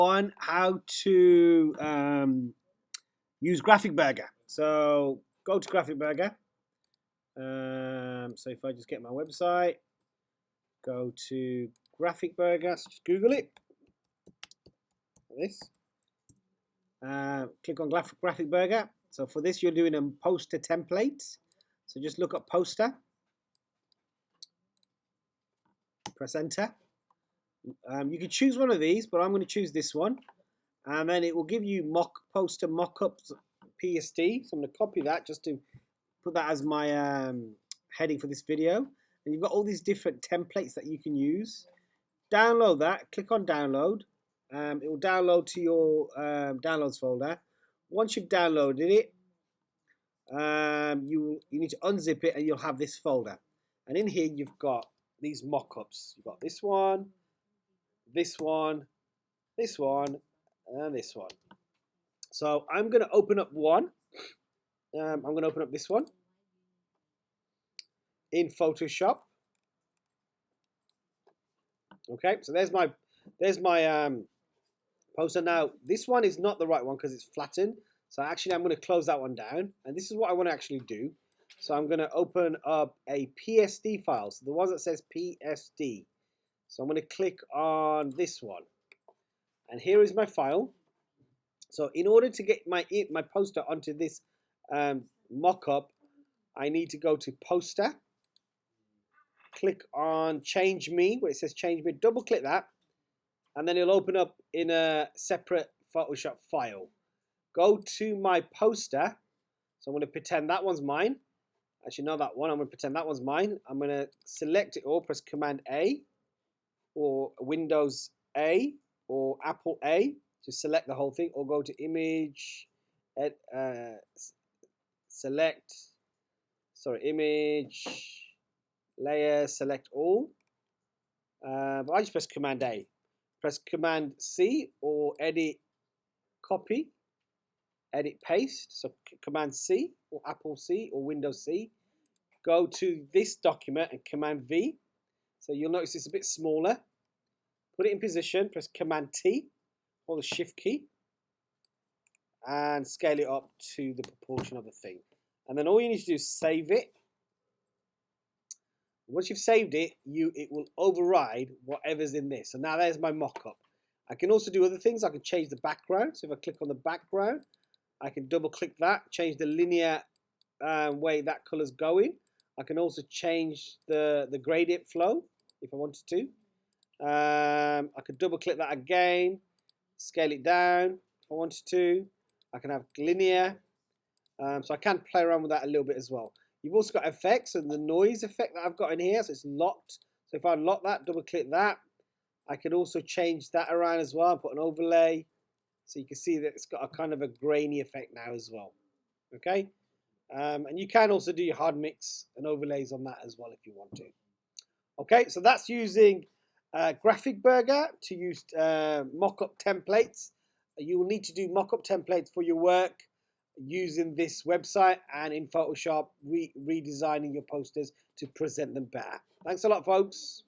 on how to use Graphic Burger. So go to Graphic Burger. So if I just get my website, go to Graphic Burger, so just Google it. This. Click on Graphic Burger. So for this, you're doing a poster template. So just look up poster. Press enter. You can choose one of these, but I'm going to choose this one. And then it will give you poster mockups PSD. So I'm going to copy that just to put that as my heading for this video. And you've got all these different templates that you can use. Download that. Click on download. It will download to your downloads folder. Once you've downloaded it, you need to unzip it and you'll have this folder. And in here you've got these mock-ups. You've got this one, this one, this one, and this one. So I'm going to open up one. I'm going to open up this one in Photoshop. Okay, so there's my poster. Now this one is not the right one because it's flattened. So actually I'm going to close that one down, and this is what I want to actually do. So I'm going to open up a PSD file, so the one that says PSD. So I'm going to click on this one, and here is my file. So in order to get my poster onto this mock-up, I need to go to poster, click on change me, where it says change me, double click that, and then it'll open up in a separate Photoshop file. Go to my poster. So I'm going to pretend that one's mine. Actually, no, that one. I'm going to pretend that one's mine. I'm going to select it all, press Command A, or Windows A, or Apple A to select the whole thing, or go to Image, Image, Layer, select all. But I just press Command A. Press Command C or Edit, Copy, Edit, Paste. So Command C or Apple C or Windows C. Go to this document and Command V. So you'll notice it's a bit smaller. Put it in position. Press Command T or the Shift key, and scale it up to the proportion of the thing. And then all you need to do is save it. Once you've saved it, it will override whatever's in this. So now there's my mock-up. I can also do other things. I can change the background. So if I click on the background, I can double click that, change the linear way that color's going. I can also change the gradient flow if I wanted to. I could double click that again, scale it down if I wanted to. I can have linear. So I can play around with that a little bit as well. You've also got effects and the noise effect that I've got in here. So it's locked. So if I unlock that, double click that, I can also change that around as well and put an overlay. So you can see that it's got a kind of a grainy effect now as well. Okay. And you can also do your hard mix and overlays on that as well if you want to. Okay. So that's using Graphic Burger to use mock-up templates. You will need to do mock-up templates for your work using this website and in Photoshop, redesigning your posters to present them better. Thanks a lot, folks.